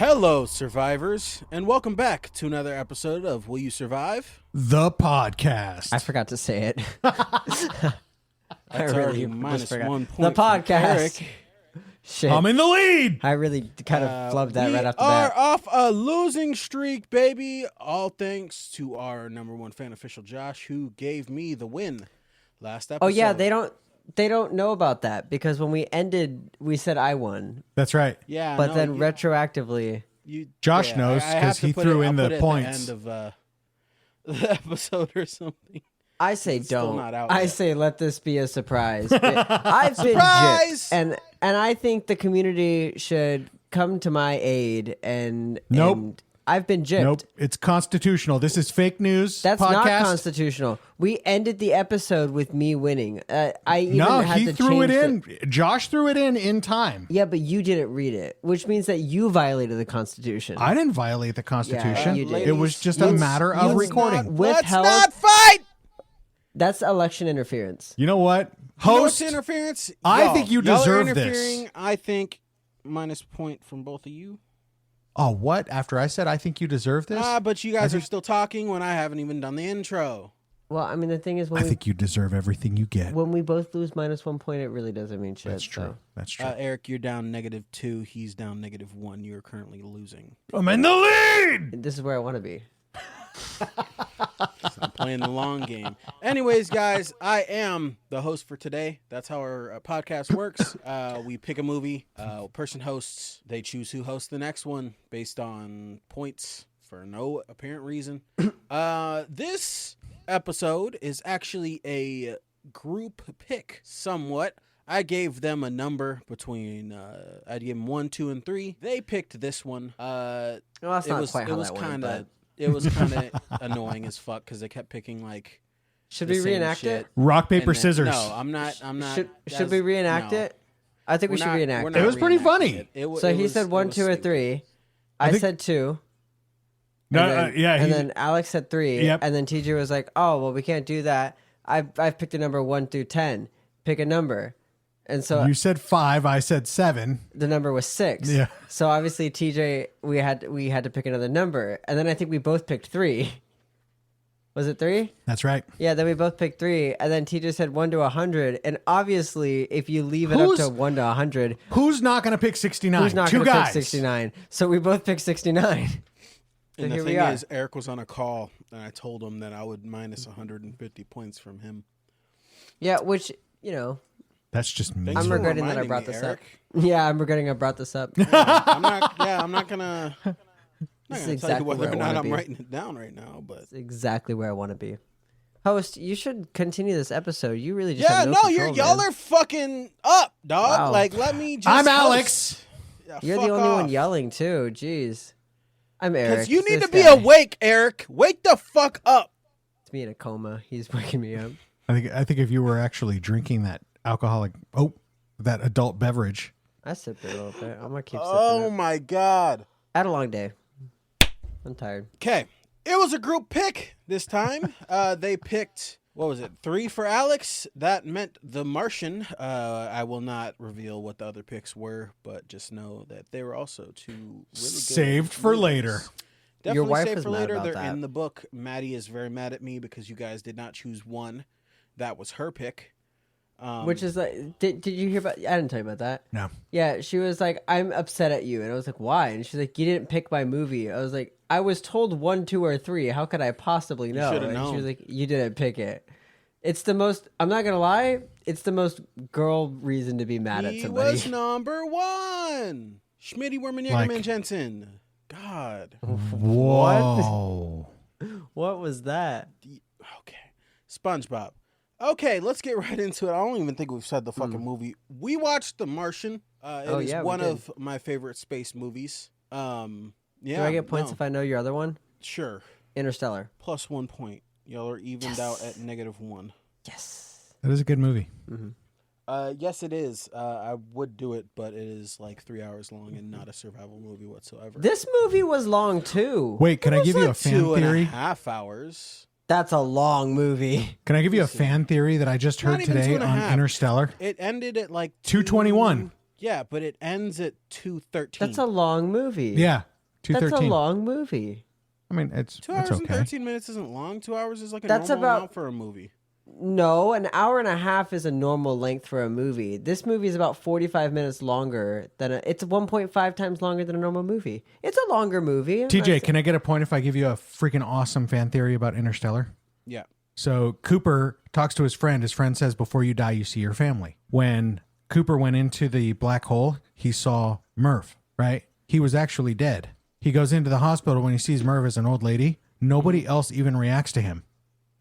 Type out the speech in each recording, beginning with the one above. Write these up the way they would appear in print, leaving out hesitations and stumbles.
Hello, survivors, and welcome back to another episode of Will You Survive? The podcast. I forgot to say it. That's already minus 1 point. The podcast. Eric. Shit. I'm in the lead. I really kind of flubbed that right off the We are bat. off a losing streak, baby. All thanks to our number one fan official, Josh, who gave me the win last episode. Oh yeah, they don't know about that because when we ended, we said I won. That's right. Yeah, But no, then retroactively, Josh knows I have because to he put threw it- in I'll the put it points. At the end of the episode or something. I say It's still don't. not out I yet. say let this be a surprise. I've been Surprise! gypped, and I think the community should come to my aid. And Nope. and I've been gypped. Nope, it's constitutional. This is fake news. That's podcast. not constitutional. We ended the episode with me winning. I even No, had he to threw it change in. Josh threw it in time. Yeah, but you didn't read it, which means that you violated the Constitution. I didn't violate the Constitution. you did. It was just a Let's- matter of let's recording. not- Withheld- Let's not fight! That's election interference. You know what? You know Host, what's interference? I Y'all. think you Y'all are deserve interfering. this. I think minus point from both of you. Oh, what? After I said I think you deserve this? But you guys are still talking when I haven't even done the intro. Well, I mean, the thing is, I think you deserve everything you get. when we both lose minus 1 point, it really doesn't mean shit. That's true. So. That's true. Eric, you're down -2. He's down -1. You're currently losing. I'm in the lead. This is where I want to be. I'm playing the long game. Anyways, guys, I am the host for today. That's how our podcast works. We pick a movie. Person hosts. They choose who hosts the next one based on points for no apparent reason. This episode is actually a group pick somewhat. I gave them a number between, I gave them 1, 2, and 3. They picked this one. Well, that's not quite how that went. But It was kind of annoying as fuck because they kept picking like. should the we same reenact shit. it? Rock, paper, And then- scissors. No, I'm not. Should that's- we reenact no. it? I think we We're should not- reenact we're it. not It was pretty reenacting funny. it. So It he was- said it 1, was 2, or stupid. 3. I I think- said 2. No, And then, yeah. and then Alex said 3. Yep. And then TJ was like, "Oh, well, we can't do that. I've picked a number 1 through 10. Pick a number." And so you said 5. I said 7. the number was 6. Yeah. So obviously TJ, we had to pick another number, and then I think we both picked 3. Was it 3? That's right. Yeah. Then we both picked 3, and then TJ said 1 to 100. And obviously, if you leave it up Who's- to 1 to 100, Who's not going to pick 69? who's not Two going to guys. pick 69? So we both picked 69. So And the here we thing are. is, Eric was on a call, and I told him that I would minus 150 points from him. Yeah, which That's just me. Thanks I'm for regretting that I reminding brought me, this Eric. up. Yeah, I'm regretting I brought this up. I'm not. Yeah, I'm not gonna. I'm not This is gonna tell exactly you whether where or I not wanna I'm be. writing it down right now, but It's exactly where I want to be. Host, you should continue this episode. You really just yeah, have no no, control, y'all man. are fucking up, dog. Wow. Like, let me just. I'm host. Alex. Yeah, You're fuck the only one off. yelling too. Jeez, I'm Eric. Because you need This to be guy. awake, Eric. Wake the fuck up. It's me in a coma. He's waking me up. I think if you were actually drinking that that adult beverage. I sipped it a little bit. I'm gonna keep sipping Oh it. my god. I had a long day. I'm tired. Okay, it was a group pick this time. They picked, what was it, 3 for Alex. That meant The Martian. I will not reveal what the other picks were, but just know that they were also 2 really good Saved for movies. later. Definitely Your wife saved was for mad later. about They're that. in the book. Maddie is very mad at me because you guys did not choose one. That was her pick. Which is like, did you hear about? I didn't tell you about that. No. Yeah, she was like, "I'm upset at you," and I was like, "Why?" And she's like, "You didn't pick my movie." I was like, "I was told 1, 2, or 3. How could I possibly know?" should've And she known. was like, "You didn't pick it." It's the most. I'm not gonna lie. It's the most girl reason to be mad at He somebody. was number 1. Schmitty Werman Jägerman Jensen. God. Whoa. What was that? Okay. SpongeBob. Okay, let's get right into it. I don't even think we've said the fucking movie. We watched The Martian. It is yeah, we one did. of my favorite space movies. Yeah. Do I get points no. if I know your other one? Sure. Interstellar. Plus 1 point. Y'all are evened out at -1. Yes. That is a good movie. Yes, it is. I would do it, but it is like 3 hours long and not a survival movie whatsoever. This movie was long too. Wait, can It I was give you like a fan 2.5 theory? hours. That's a long movie. Can I give you a fan theory that I just Not heard even today 2.5. on Interstellar? It ended at like 2:21. Yeah, but it ends at 2:13. That's a long movie. Yeah. That's a 2:13. long movie. I mean, it's 2 hours it's and okay. 13 minutes isn't long. 2 hours is like a That's normal about- amount for a movie. No, an hour and a half is a normal length for a movie. This movie is about 45 minutes longer it's 1.5 times longer than a normal movie. It's a longer movie. TJ, can I get a point if I give you a freaking awesome fan theory about Interstellar? Yeah. So Cooper talks to his friend. His friend says, before you die, you see your family. When Cooper went into the black hole, he saw Merv, right? He was actually dead. He goes into the hospital when he sees Merv as an old lady. Nobody else even reacts to him.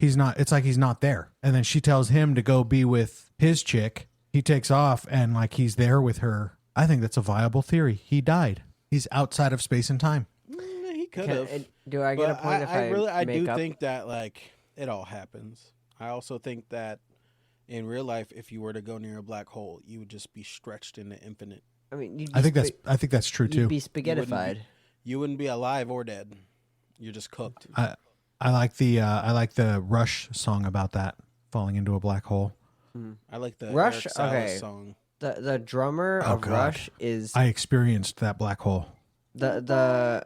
It's like he's not there. And then she tells him to go be with his chick. He takes off and like he's there with her. I think that's a viable theory. He died. He's outside of space and time. He could have. Do I get a point if I do make up? think that like it all happens. I also think that in real life, if you were to go near a black hole, you would just be stretched into infinite. I mean, you'd be I think that's true you'd too. be spaghettified. You wouldn't be alive or dead. You're just cooked. I like the Rush song about that, falling into a black hole. I like the Rush. Eric Salas Okay. song. The drummer of God. Rush is I experienced that black hole. the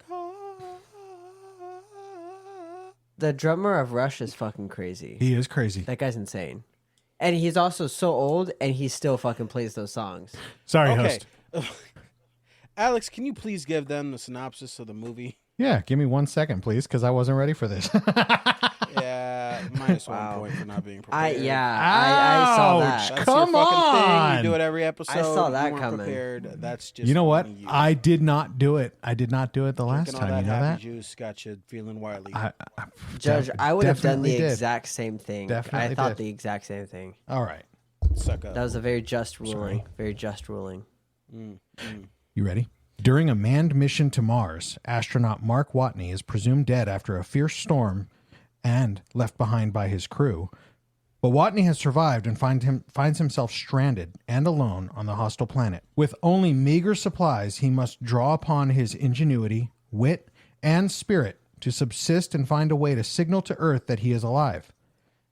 drummer of Rush is fucking crazy. He is crazy. That guy's insane. And he's also so old, and he still fucking plays those songs. Sorry, Okay. host. Alex, can you please give them the synopsis of the movie? Yeah, give me 1 second, please, because I wasn't ready for this. Yeah, minus Wow. 1 point for not being I prepared. saw Ouch. that. That's Come your fucking thing. on. You do it every episode. I saw that you weren't coming. Prepared. That's just You know what? on you. I did not do it. I did not do it the last Drinking all time. You know happy that? Juice got you feeling wily. I Judge, I would have done the definitely did. exact same thing. Definitely I thought did. the exact same thing. All right. Suck up. That was a very just ruling. Very just ruling. You ready? During a manned mission to Mars, astronaut Mark Watney is presumed dead after a fierce storm and left behind by his crew. But Watney has survived and finds himself stranded and alone on the hostile planet. With only meager supplies, he must draw upon his ingenuity, wit, and spirit to subsist and find a way to signal to Earth that he is alive.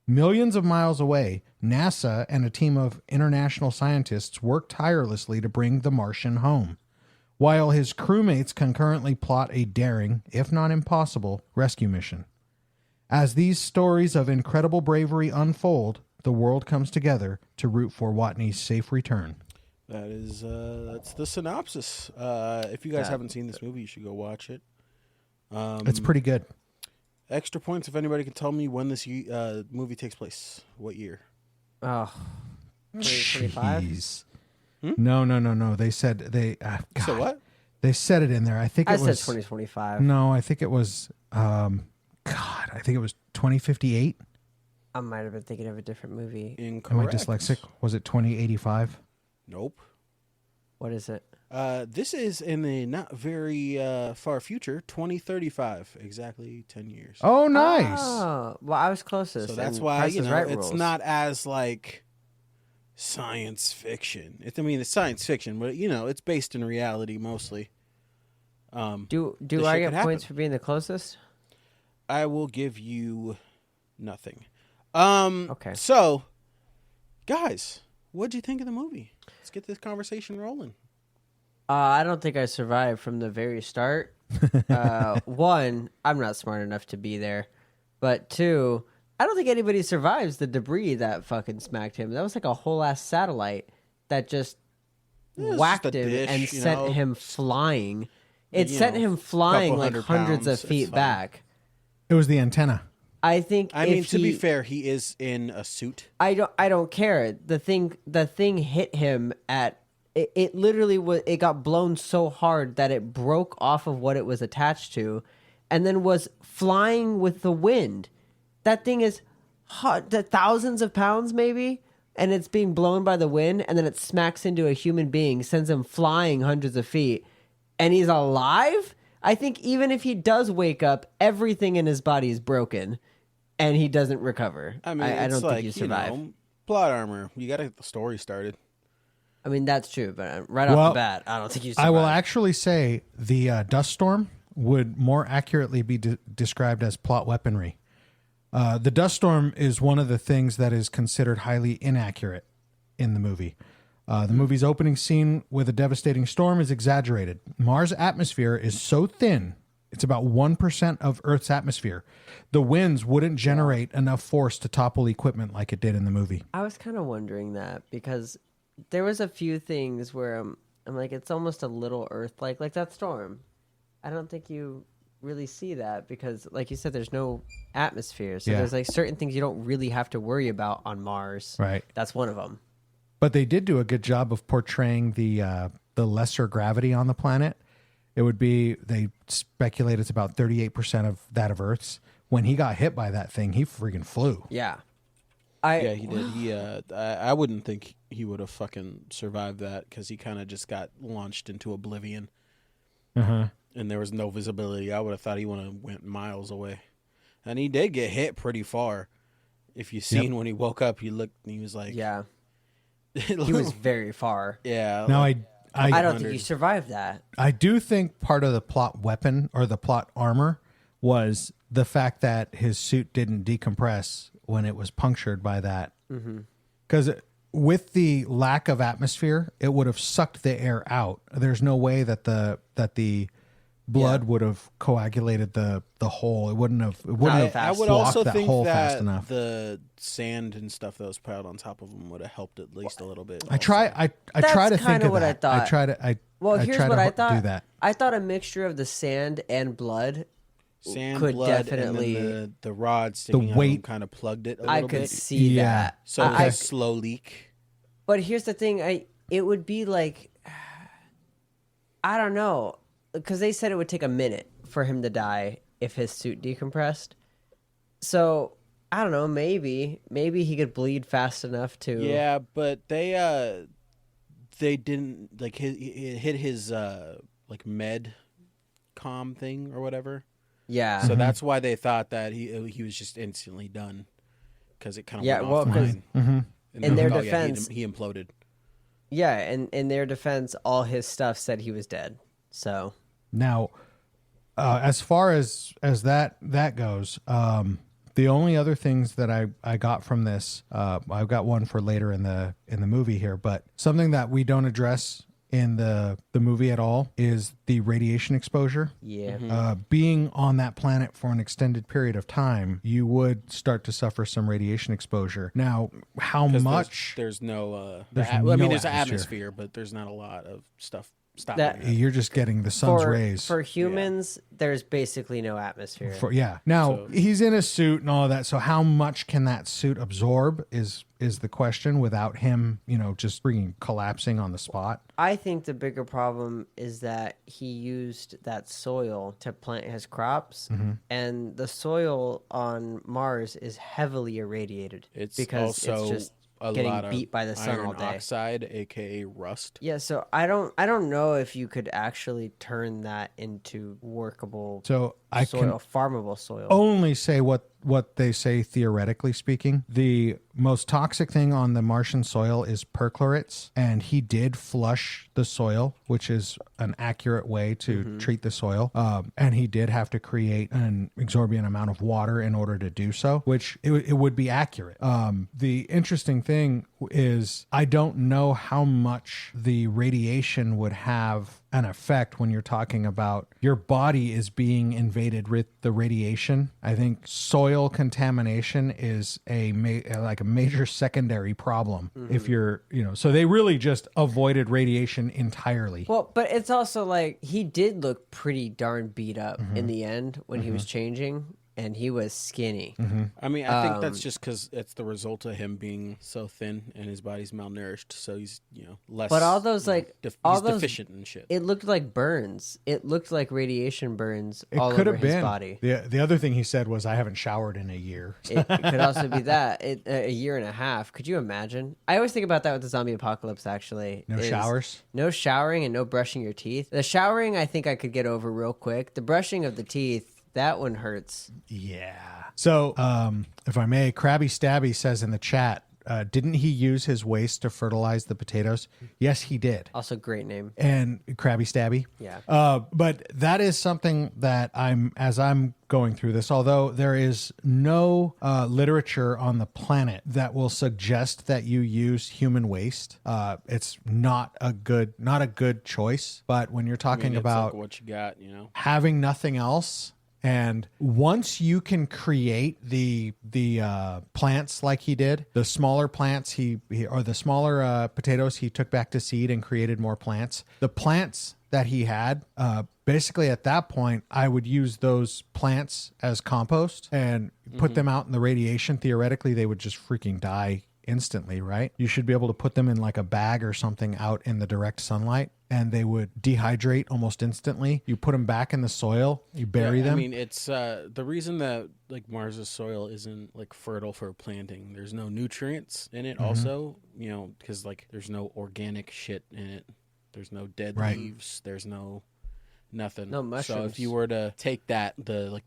Millions of miles away, NASA and a team of international scientists work tirelessly to bring the Martian home, while his crewmates concurrently plot a daring, if not impossible, rescue mission. As these stories of incredible bravery unfold, the world comes together to root for Watney's safe return. That is, that's the synopsis. If you guys haven't seen this movie, you should go watch it. It's pretty good. Extra points if anybody can tell me when this movie takes place. What year? Oh, 2025? Jeez. No. They said they. God, So what? They said it in there. I think I it said was 2025. No, I think it was. God, I think it was 2058. I might have been thinking of a different movie. Am I Incorrect. dyslexic? Was it 2085? Nope. What is it? This is in the not very far future, 2035, exactly 10 years. Oh, nice. Oh, well, I was closest. So that's and why Price is Right it's rules. not as like science fiction. It's science fiction, but it's based in reality mostly. Do this I shit get could points happen. for being the closest? I will give you nothing. Okay. So, guys, what'd you think of the movie? Let's get this conversation rolling. I don't think I survived from the very start. One, I'm not smart enough to be there. But two, I don't think anybody survives the debris that fucking smacked him. That was like a whole ass satellite that just was whacked just a him dish, and you sent know. him flying. It You sent know, him flying couple like hundred hundreds pounds, of feet it's fine. back. It was the antenna. I think I if mean, to be he- fair, he is in a suit. I don't care. The thing hit him at it literally was it got blown so hard that it broke off of what it was attached to and then was flying with the wind. That thing is thousands of pounds maybe, and it's being blown by the wind, and then it smacks into a human being, sends him flying hundreds of feet, and he's alive? I think even if he does wake up, everything in his body is broken and he doesn't recover. I mean, I it's don't like, think you survive. Plot armor. You got to get the story started. I mean, that's true, but right off Well, the bat, I don't think you survive. I will actually say the dust storm would more accurately be described as plot weaponry. The dust storm is one of the things that is considered highly inaccurate in the movie. The movie's opening scene with a devastating storm is exaggerated. Mars' atmosphere is so thin, it's about 1% of Earth's atmosphere. The winds wouldn't generate enough force to topple equipment like it did in the movie. I was kind of wondering that because there was a few things where I'm like, it's almost a little Earth-like, like that storm. I don't think you really see that because, like you said, there's no atmosphere. So there's like certain things you don't really have to worry about on Mars. Right. That's one of them. But they did do a good job of portraying the lesser gravity on the planet. It would be, they speculate it's about 38% of that of Earth's. When he got hit by that thing, he freaking flew. Yeah. Yeah, he did. I wouldn't think he would have fucking survived that because he kind of just got launched into oblivion. Uh-huh. And there was no visibility. I would have thought he would have went miles away. And he did get hit pretty far. If you seen when he woke up, he looked and he was like... Yeah. He was very far. Yeah. Now, like, I don't think he survived that. I do think part of the plot weapon or the plot armor was the fact that his suit didn't decompress when it was punctured by that. Because with the lack of atmosphere, it would have sucked the air out. There's no way that the blood would have coagulated the hole. It wouldn't have. I would blocked also that think hole that fast enough. the sand and stuff that was piled on top of him would have helped at least a little bit. I try to That's think kinda of what I that. thought. I try to. Well, I here's try what to I thought. do that. I thought a mixture of the sand and blood Sand, could blood, definitely. and then the rod sticking out weight. kind of plugged it a I little could bit. see that. So I, a slow leak. But here's the thing. It would be like, I don't know, because they said it would take a minute for him to die if his suit decompressed. So I don't know. Maybe he could bleed fast enough to. Yeah, but they didn't like it hit his like med com thing or whatever. Yeah. So that's why they thought that he was just instantly done because it kind of went offline. And in their like, defense, he imploded. Yeah, and in their defense, all his stuff said he was dead. So Now, as far as that goes, the only other things that I got from this, I've got one for later in the movie here, but something that we don't address in the movie at all is the radiation exposure. yeah, Being on that planet for an extended period of time, you would start to suffer some radiation exposure. Now, how much? There's no. There's I no mean, there's an atmosphere. atmosphere, but there's not a lot of stuff stopping That- it. You're just getting the sun's rays. for humans, there's basically no atmosphere. Now he's in a suit and all that. So how much can that suit absorb is the question without him, just freaking collapsing on the spot. I think the bigger problem is that he used that soil to plant his crops, and the soil on Mars is heavily irradiated. It's because also it's just a getting lot beat of by the sun iron all day. oxide, aka rust. Yeah, so I don't know if you could actually turn that into workable So I soil, can farmable soil. only say what they say theoretically speaking. The most toxic thing on the Martian soil is perchlorates, and he did flush the soil, which is an accurate way to treat the soil. And he did have to create an exorbitant amount of water in order to do so, which it would be accurate. The interesting thing is I don't know how much the radiation would have an effect when you're talking about your body is being invaded with the radiation. I think soil contamination is a major secondary problem if you're, so they really just avoided radiation entirely. Well, but it's also like he did look pretty darn beat up in the end when he was changing, and he was skinny. I mean, I think that's just because it's the result of him being so thin and his body's malnourished, so he's less. But all those he's deficient and shit. It looked like burns. It looked like radiation burns It all could over have his been. body. The other thing he said was, I haven't showered in a year. It could also be that a year and a half. Could you imagine? I always think about that with the zombie apocalypse. Actually, No showers? no showering, and no brushing your teeth. The showering, I think I could get over real quick. The brushing of the teeth, that one hurts. Yeah. So, if I may, Krabby Stabby says in the chat, didn't he use his waste to fertilize the potatoes? Yes, he did. Also, great name. And Krabby Stabby. Yeah. But that is something that as I'm going through this, although there is no literature on the planet that will suggest that you use human waste, it's not a good choice. But when you're talking about like what you got, having nothing else, and once you can create the plants like he did, the smaller plants or the smaller potatoes he took back to seed and created more plants. The plants that he had, basically at that point, I would use those plants as compost and put them out in the radiation. Theoretically, they would just freaking die instantly, right? You should be able to put them in like a bag or something out in the direct sunlight, and they would dehydrate almost instantly. You put them back in the soil, you bury them. I mean, it's the reason that like Mars's soil isn't like fertile for planting. There's no nutrients in it. Also, because like there's no organic shit in it. There's no dead leaves. There's no nothing. No mushrooms. So if you were to take that,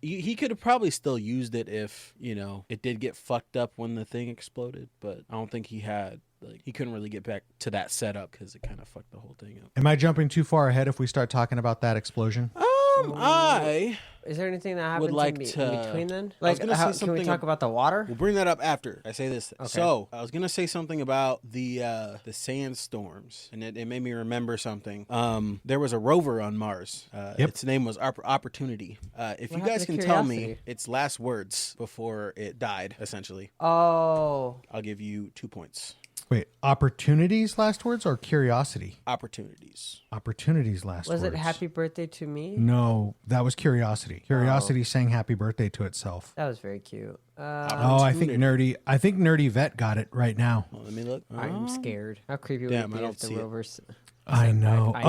he could have probably still used it if it did get fucked up when the thing exploded. But I don't think he had. He couldn't really get back to that setup because it kind of fucked the whole thing up. Am I jumping too far ahead if we start talking about that explosion? Is there anything that happens like in to between then? I was Like, gonna say can we talk about the water? We'll bring that up after I say this. Okay. So I was gonna say something about the sandstorms, and it made me remember something. There was a rover on Mars. Its name was Opportunity. If you guys can tell me its last words before it died, essentially, Oh. I'll give you 2 points. Wait, Opportunity's last words or Curiosity? Opportunities. Opportunity's last words. Was it happy birthday to me? No, that was Curiosity. Curiosity sang happy birthday to itself. That was very cute. I think Nerdy Vet got it right now. Well, let me look. I'm scared. How creepy would Damn, it I be don't if the see it. rovers... I know. I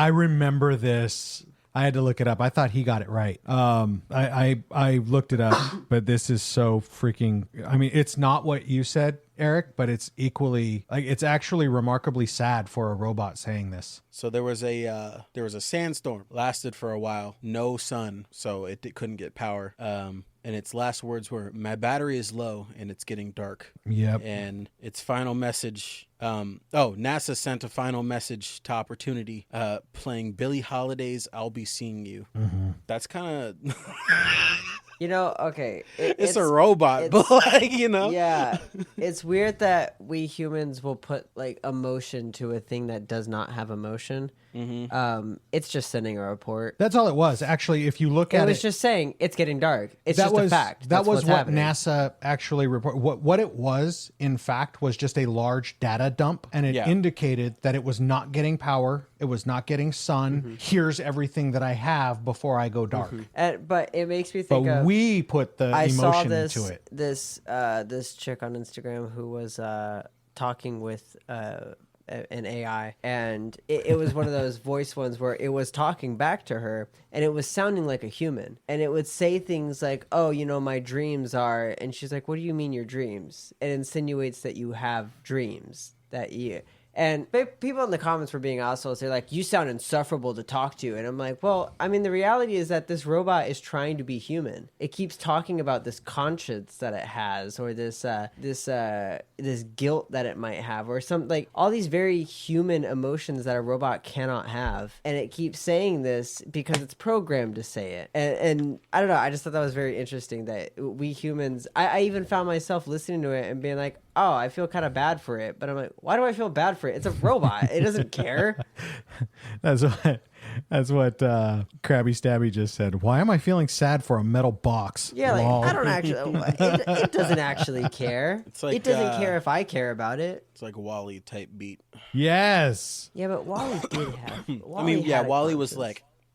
I remember this. I had to look it up. I thought he got it right. I looked it up, but this is so freaking. I mean, it's not what you said, Eric, but it's equally it's actually remarkably sad for a robot saying this. So there was a sandstorm, lasted for a while, no sun, so it couldn't get power. And its last words were, "My battery is low and it's getting dark." Yep. And its final message, NASA sent a final message to Opportunity, playing Billie Holiday's "I'll Be Seeing You." Mm-hmm. That's kind of... Okay. It's a robot, but Yeah. It's weird that we humans will put emotion to a thing that does not have emotion. Mm-hmm. It's just sending a report. That's all it was. Actually, if you look at it... It was just saying, it's getting dark. It's just a fact. That was what happening. NASA actually reported. What it was, in fact, was just a large data dump, and it indicated that it was not getting power, it was not getting sun. Mm-hmm. Here's everything that I have before I go dark. Mm-hmm. But it makes me think of... we put the emotion into it. This chick on Instagram who was talking with... an AI, and it was one of those voice ones where it was talking back to her and it was sounding like a human, and it would say things like, "Oh, my dreams are," and she's like, "What do you mean your dreams?" It insinuates that you have dreams that you... And people in the comments were being assholes. They're like, "You sound insufferable to talk to." And I'm like, well, I mean, the reality is that this robot is trying to be human. It keeps talking about this conscience that it has, or this guilt that it might have, or all these very human emotions that a robot cannot have. And it keeps saying this because it's programmed to say it. And I don't know. I just thought that was very interesting that we humans... I even found myself listening to it and being like, oh, I feel kind of bad for it. But I'm like, why do I feel bad for it? It's a robot. It doesn't care. That's what Krabby Stabby just said. Why am I feeling sad for a metal box? Yeah, I don't actually... It doesn't actually care. It doesn't care if I care about it. It's like a Wall-E type beat. Yes. Yeah, but Wall-E did have... Wall-E was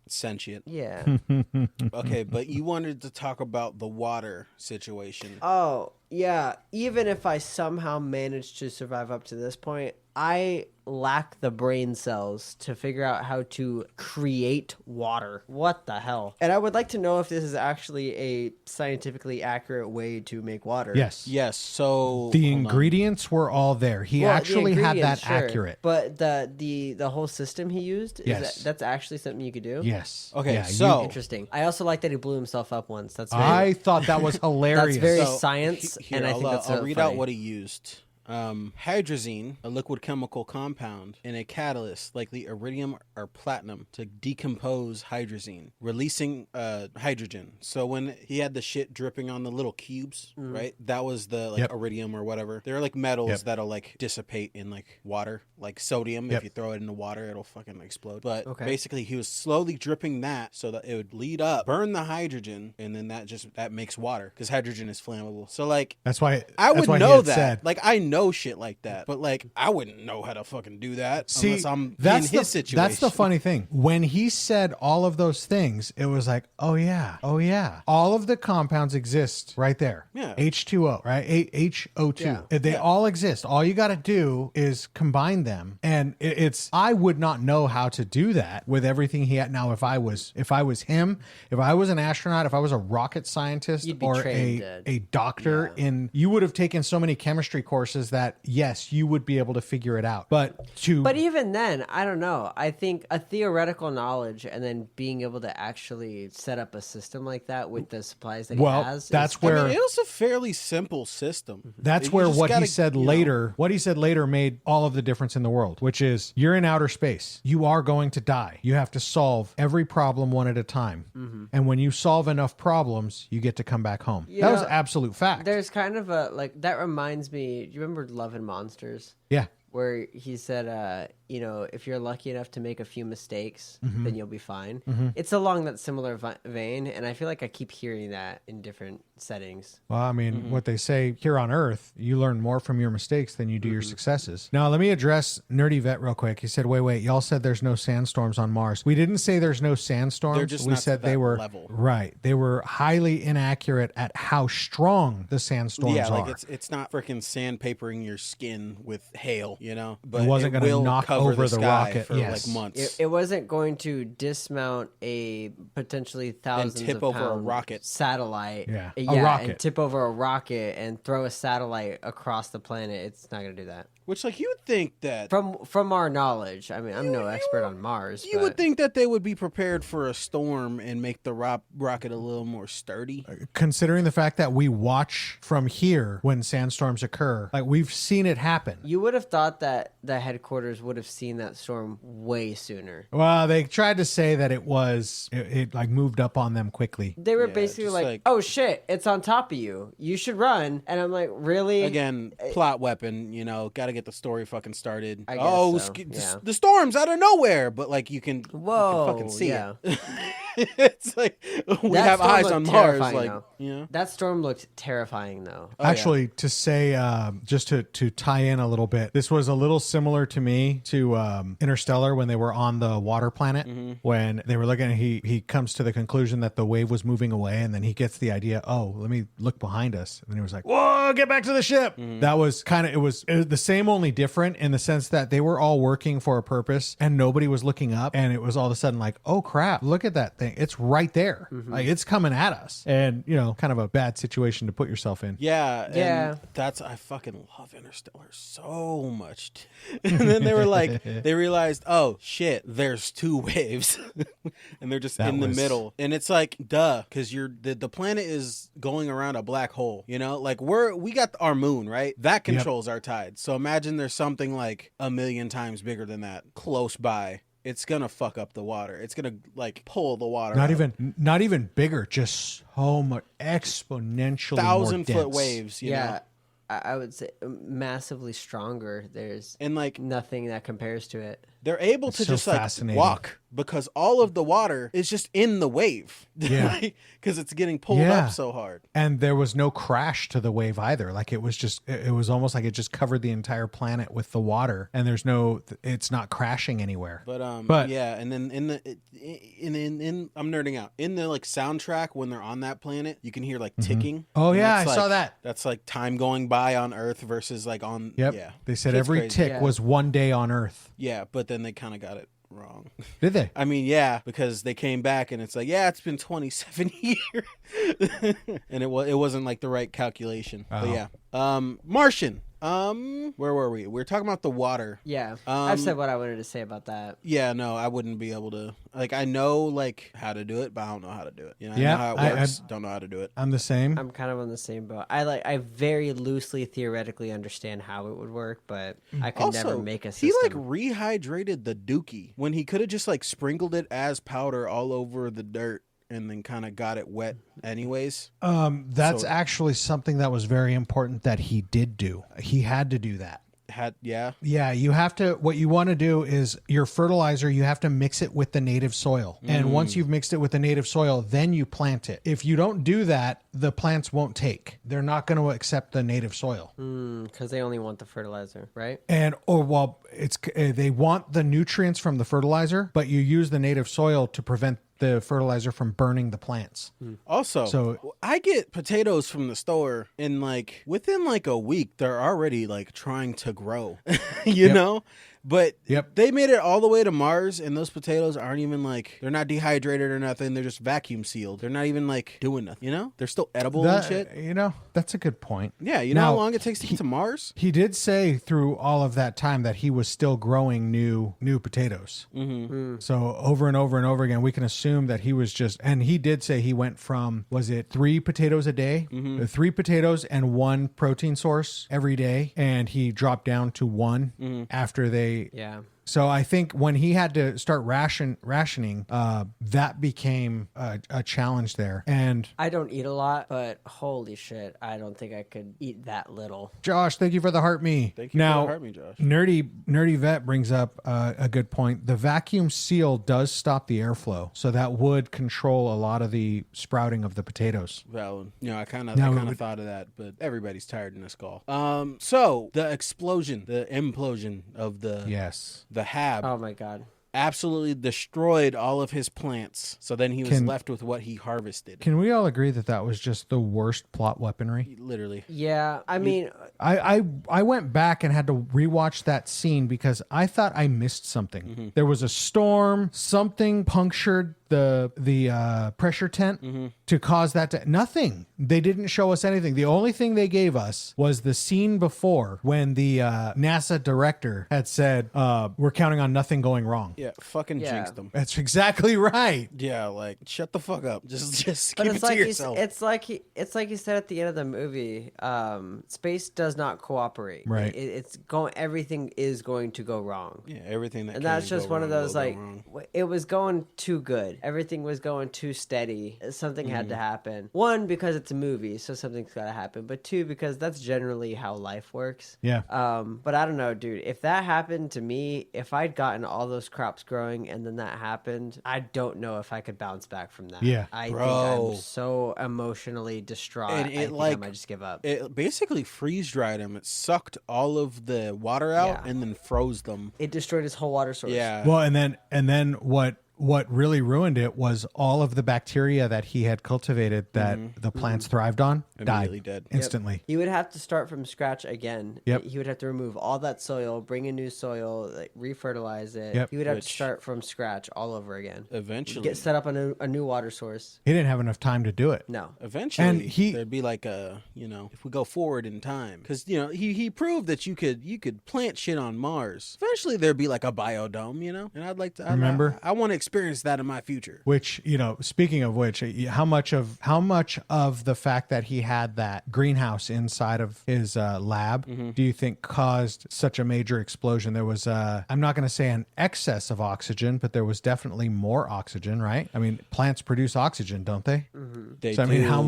sentient. Yeah. Okay, but you wanted to talk about the water situation. Oh, yeah. Even if I somehow managed to survive up to this point, I lack the brain cells to figure out how to create water. What the hell? And I would like to know if this is actually a scientifically accurate way to make water. Yes. So the ingredients were all there. He actually had that accurate. But the whole system he used, yes, that's actually something you could do. Yes. Okay. Yeah, interesting. I also like that he blew himself up once. I thought that was hilarious. That's very science, and I think that's I'll read out what he used. hydrazine, a liquid chemical compound, in a catalyst, likely iridium or platinum, to decompose hydrazine, releasing hydrogen. So when he had the shit dripping on the little cubes, right? That was the like iridium or whatever. They're like metals that'll like dissipate in like water, like sodium. If you throw it in the water, it'll fucking explode. But basically, he was slowly dripping that so that it would lead up, burn the hydrogen, and then that makes water because hydrogen is flammable. So like that's why I would know that. Like I know shit like that, but like I wouldn't know how to fucking do that unless I'm in his situation. That's the funny thing. When he said all of those things, it was like, oh yeah, all of the compounds exist right there. Yeah. H2O, right? HO2. Yeah. They all exist. All you got to do is combine them, and I would not know how to do that with everything he had. Now, if I was him, if I was an astronaut, if I was a rocket scientist or a doctor, you would have taken so many chemistry courses that yes, you would be able to figure it out. But even then, I don't know. I think a theoretical knowledge and then being able to actually set up a system like that with the supplies that he has. That's where it was a fairly simple system. That's where what he said later made all of the difference in the world, which is you're in outer space. You are going to die. You have to solve every problem one at a time. And when you solve enough problems, you get to come back home. That was absolute fact. There's kind of that reminds me, do you remember Love and Monsters? Yeah. Where he said, if you're lucky enough to make a few mistakes, then you'll be fine. It's along that similar vein, and I feel like I keep hearing that in different settings. Well, I mean, what they say here on Earth, you learn more from your mistakes than you do your successes. Now, let me address Nerdy Vet real quick. He said, wait, y'all said there's no sandstorms on Mars. We didn't say there's no sandstorms. We said they were level. Right. They were highly inaccurate at how strong the sandstorms are. Yeah, like it's not freaking sandpapering your skin with hail, but it wasn't going to knock over the rocket for like months. It wasn't going to dismount a potentially thousands and tip of over a pound rocket satellite. A rocket. And tip over a rocket and throw a satellite across the planet. It's not going to do that. Which, like, you would think that from our knowledge, I mean, I'm no expert on Mars. You would think that they would be prepared for a storm and make the rocket a little more sturdy. Considering the fact that we watch from here when sandstorms occur, like we've seen it happen. You would have thought that the headquarters would have seen that storm way sooner. Well, they tried to say that it like moved up on them quickly. They were basically like, oh shit, it's on top of you. You should run. And I'm like, really? Again, plot weapon, got to get the story fucking started. The storm's out of nowhere, but like you can fucking see it. It's like we have eyes on Mars. Like, that storm looked terrifying though. Actually, to say just to tie in a little bit, this was a little similar to me to Interstellar when they were on the water planet. When they were looking, he comes to the conclusion that the wave was moving away, and then he gets the idea, oh, let me look behind us, and then he was like, whoa, get back to the ship. That was kind of it was the same, only different in the sense that they were all working for a purpose and nobody was looking up, and it was all of a sudden like, oh crap, look at that thing, it's right there. Like it's coming at us, and kind of a bad situation to put yourself in. And I fucking love Interstellar so much. And then they were like, they realized, oh shit, there's two waves and they're just in the middle, and it's like duh, because the planet is going around a black hole, like we got our moon, right? That controls our tide. So imagine there's something like 1,000,000 times bigger than that close by. It's gonna fuck up the water. It's gonna like pull the water. Not even bigger, just so much exponentially 1,000-foot waves. You know? I would say massively sastronger. There's like nothing that compares to it. They're able to just like walk because all of the water is just in the wave. Yeah. Because it's getting pulled up so hard. And there was no crash to the wave either. Like it was almost like it just covered the entire planet with the water, and it's not crashing anywhere. But yeah, and then in I'm nerding out. In the like soundtrack when they're on that planet, you can hear like ticking. Oh yeah, I saw that. That's like time going by on Earth versus like on yeah. They said every tick was 1 day on Earth. Yeah, but then they kind of got it wrong. Did they? I mean, yeah, because they came back and it's like, yeah, it's been 27 years. And it wasn't like the right calculation. But yeah. Martian. Where were we? We were talking about the water. Yeah, I've said what I wanted to say about that. Yeah, no, I wouldn't be able to. Like, I know like how to do it, but I don't know how to do it. You know, Yeah, I know how it works. Don't know how to do it. I'm the same. I'm kind of on the same boat. I very loosely theoretically understand how it would work, but I could never make a system. He like rehydrated the dookie when he could have just like sprinkled it as powder all over the dirt and then kind of got it wet anyways. That's actually something that was very important that he did do. He had to do that. Yeah, you have to. What you want to do is your fertilizer, you have to mix it with the native soil, and once you've mixed it with the native soil, then you plant it. If you don't do that, the plants won't take. They're not going to accept the native soil because they only want the fertilizer, right? And it's they want the nutrients from the fertilizer, but you use the native soil to prevent the fertilizer from burning the plants. Also, so I get potatoes from the store, and like within like a week, they're already like trying to grow, you know? But they made it all the way to Mars, and those potatoes aren't even like, they're not dehydrated or nothing. They're just vacuum sealed. They're not even like doing nothing, you know? They're still edible and shit. You know, that's a good point. Yeah, you know how long it takes to get to Mars? He did say through all of that time that he was still growing new potatoes. So over and over and over again, we can assume that he was just, and he did say he went from, was it 3 potatoes a day? 3 potatoes and 1 protein source every day. And he dropped down to 1 after they. Yeah. So I think when he had to start rationing, that became a challenge there. And I don't eat a lot, but holy shit, I don't think I could eat that little. Josh, thank you for the heart me. Thank you for the heart me, Josh. Nerdy Vet brings up a good point. The vacuum seal does stop the airflow, so that would control a lot of the sprouting of the potatoes. Valid. You know, I kind of thought of that, but everybody's tired in this call. So the implosion of the Hab. Oh my god. Absolutely destroyed all of his plants. So then he was left with what he harvested. Can we all agree that that was just the worst plot weaponry? Literally. Yeah, I mean, I went back and had to rewatch that scene because I thought I missed something. There was a storm, something punctured the pressure tent to cause that to nothing. They didn't show us anything. The only thing they gave us was the scene before when the NASA director had said, we're counting on nothing going wrong. Yeah, fucking jinxed them. That's exactly right. Yeah, like shut the fuck up. Just but keep it's it like to yourself. It's like he said at the end of the movie. Space does not cooperate. Right. Everything is going to go wrong. Yeah, everything that. And that's just one of those like wrong. It was going too good. Everything was going too steady. Something had to happen. 1, because it's a movie, so something's got to happen. But 2, because that's generally how life works. Yeah. But I don't know, dude. If that happened to me, if I'd gotten all those crops growing and then that happened, I don't know if I could bounce back from that. Yeah. I think I'm so emotionally distraught. I might just give up. It basically freeze dried him. It sucked all of the water out and then froze them. It destroyed his whole water source. Yeah. Well, and then what really ruined it was all of the bacteria that he had cultivated that the plants thrived on Immediately died dead. instantly. He would have to start from scratch again. Yep. He would have to remove all that soil, bring in new soil, like, refertilize it. Yep. He would have to start from scratch all over again. Eventually. Get set up a new water source. He didn't have enough time to do it. No. Eventually, and there'd be like if we go forward in time, because he proved that you could plant shit on Mars. Eventually, there'd be like a biodome, and I'd like to Remember? I want to experience that in my future. Which, speaking of which, how much of the fact that he had that greenhouse inside of his lab do you think caused such a major explosion? There was I'm not going to say an excess of oxygen, but there was definitely more oxygen, right? I mean, plants produce oxygen, don't they? They so I mean, how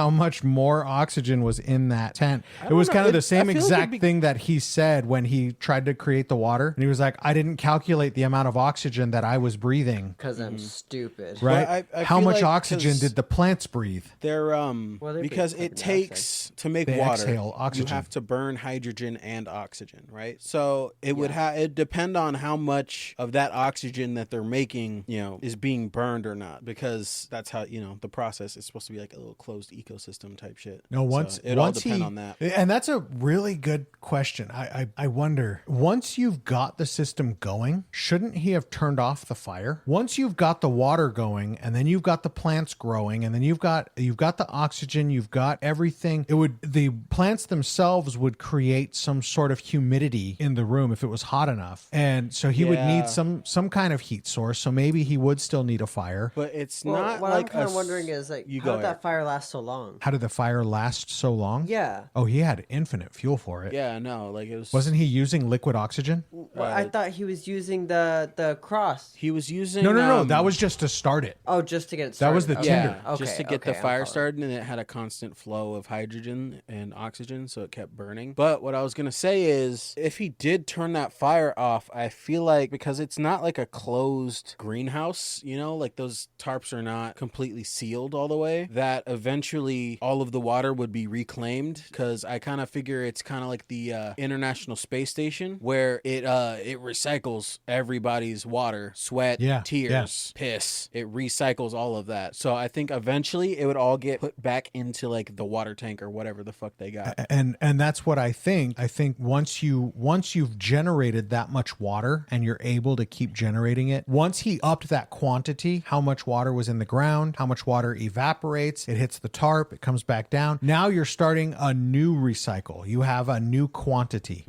much more oxygen was in that tent? It was kind of the same exact thing that he said when he tried to create the water, and he was like, I didn't calculate the amount of oxygen that I was breathing Because I'm stupid. right? Well, I how feel much like oxygen did the plants breathe? They're they're because big it carbon takes to make They water. exhale oxygen. You have to burn hydrogen and oxygen, right? So it would it depend on how much of that oxygen that they're making, is being burned or not, because that's how the process is supposed to be like a little closed ecosystem type shit. No, once it all depend on that. And that's a really good question. I wonder, once you've got the system going, shouldn't he have turned off the fire? once you've got the water going, and then you've got the plants growing, and then you've got the oxygen, you've got everything, the plants themselves would create some sort of humidity in the room if it was hot enough. And so he would need some kind of heat source. So maybe he would still need a fire. But it's Well, not what like I'm kind of wondering is like, how did that fire last so long? How did the fire last so long? Yeah. Oh, he had infinite fuel for it. Yeah, no, like it was. Wasn't he using liquid oxygen? Well, I thought he was using the cross. He was using. No. That was just to start it. Oh, just to get it started. That was the tinder. Yeah, just to get the fire started, and it had a constant flow of hydrogen and oxygen, so it kept burning. But what I was gonna say is, if he did turn that fire off, I feel like because it's not like a closed greenhouse, you know, like those tarps are not completely sealed all the way, that eventually all of the water would be reclaimed. Because I kind of figure it's kind of like the International Space Station, where it recycles everybody's water, sweat, tears, piss. It recycles all of that. So I think eventually it would all get put back into like the water tank or whatever the fuck they got. And that's what I think. I think once you've generated that much water and you're able to keep generating it, once he upped that quantity, how much water was in the ground, how much water evaporates, it hits the tarp, it comes back down. Now you're starting a new recycle. You have a new quantity